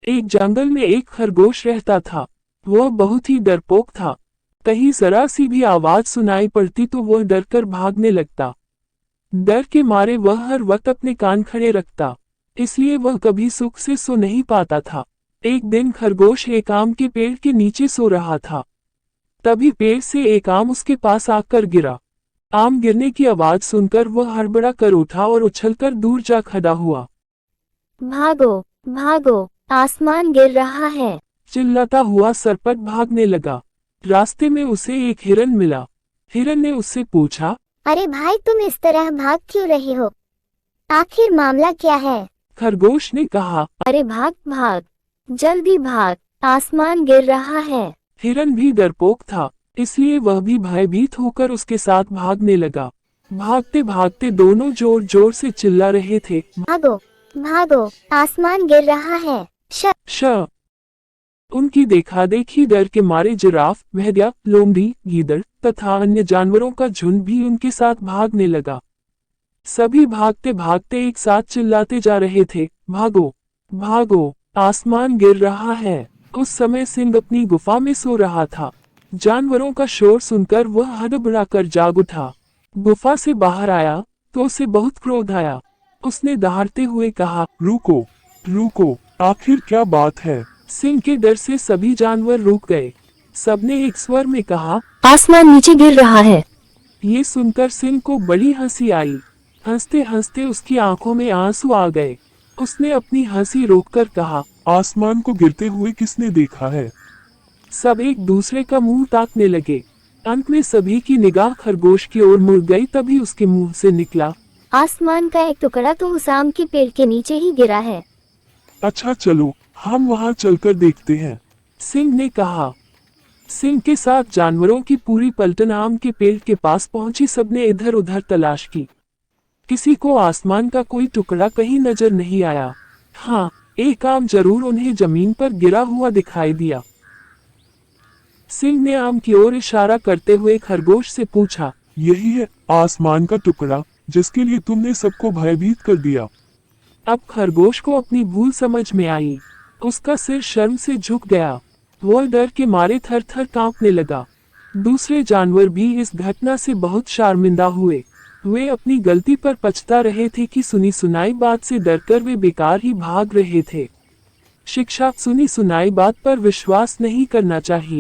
एक जंगल में एक खरगोश रहता था। वह बहुत ही डरपोक था। कहीं जरा सी भी आवाज सुनाई पड़ती तो वह डरकर भागने लगता। डर के मारे वह हर वक्त अपने कान खड़े रखता, इसलिए वह कभी सुख से सो नहीं पाता था। एक दिन खरगोश एक आम के पेड़ के नीचे सो रहा था। तभी पेड़ से एक आम उसके पास आकर गिरा। आम गिरने की आवाज सुनकर वह हड़बड़ा कर उठा और उछलकर दूर जा खड़ा हुआ। भागो, भागो, आसमान गिर रहा है। चिल्लाता हुआ सरपट भागने लगा। रास्ते में उसे एक हिरन मिला। हिरन ने उससे पूछा, अरे भाई, तुम इस तरह भाग क्यों रहे हो? आखिर मामला क्या है? खरगोश ने कहा। अरे भाग भाग, जल्दी भाग, आसमान गिर रहा है। हिरन भी डरपोक था, इसलिए वह भी भयभीत होकर उसके साथ भागने लगा। भागते भागते दोनों जोर जोर से चिल्ला रहे थे, भागो, भागो, आसमान गिर रहा है। श। उनकी देखा-देखी डर के मारे जिराफ, भेड़िया, लोमड़ी, गीदड़ तथा अन्य जानवरों का झुंड भी उनके साथ भागने लगा। सभी भागते भागते एक साथ चिल्लाते जा रहे थे, भागो, भागो, आसमान गिर रहा है। उस समय सिंह अपनी गुफा में सो रहा था। जानवरों का शोर सुनकर वह हड़बड़ाकर जाग उठा। गुफा से बाहर आया तो उसे बहुत क्रोध आया। उसने दहाड़ते हुए कहा, रुको, रुको, आखिर क्या बात है? सिंह के डर से सभी जानवर रुक गए। सबने एक स्वर में कहा, आसमान नीचे गिर रहा है। ये सुनकर सिंह को बड़ी हंसी आई। हंसते हंसते उसकी आंखों में आंसू आ गए। उसने अपनी हंसी रोककर कहा, आसमान को गिरते हुए किसने देखा है? सब एक दूसरे का मुंह ताकने लगे। अंत में सभी की निगाह खरगोश की ओर मुड़ गई। तभी उसके मुंह से निकला, आसमान का एक टुकड़ा तो उस आम के पेड़ के नीचे ही गिरा है। अच्छा चलो, हम वहाँ चलकर देखते हैं। सिंह ने कहा। सिंह के साथ जानवरों की पूरी पलटन आम के पेड़ के पास पहुंची। सबने इधर उधर तलाश की। किसी को आसमान का कोई टुकड़ा कहीं नजर नहीं आया। हाँ, एक आम जरूर उन्हें जमीन पर गिरा हुआ दिखाई दिया। सिंह ने आम की ओर इशारा करते हुए खरगोश से पूछा, यही है आसमान का टुकड़ा जिसके लिए तुमने सबको भयभीत कर दिया। अब खरगोश को अपनी भूल समझ में आई। उसका सिर शर्म से झुक गया। वह डर के मारे थर थर कांपने लगा। दूसरे जानवर भी इस घटना से बहुत शर्मिंदा हुए। वे अपनी गलती पर पछता रहे थे कि सुनी सुनाई बात से डरकर वे बेकार ही भाग रहे थे। शिक्षा, सुनी सुनाई बात पर विश्वास नहीं करना चाहिए।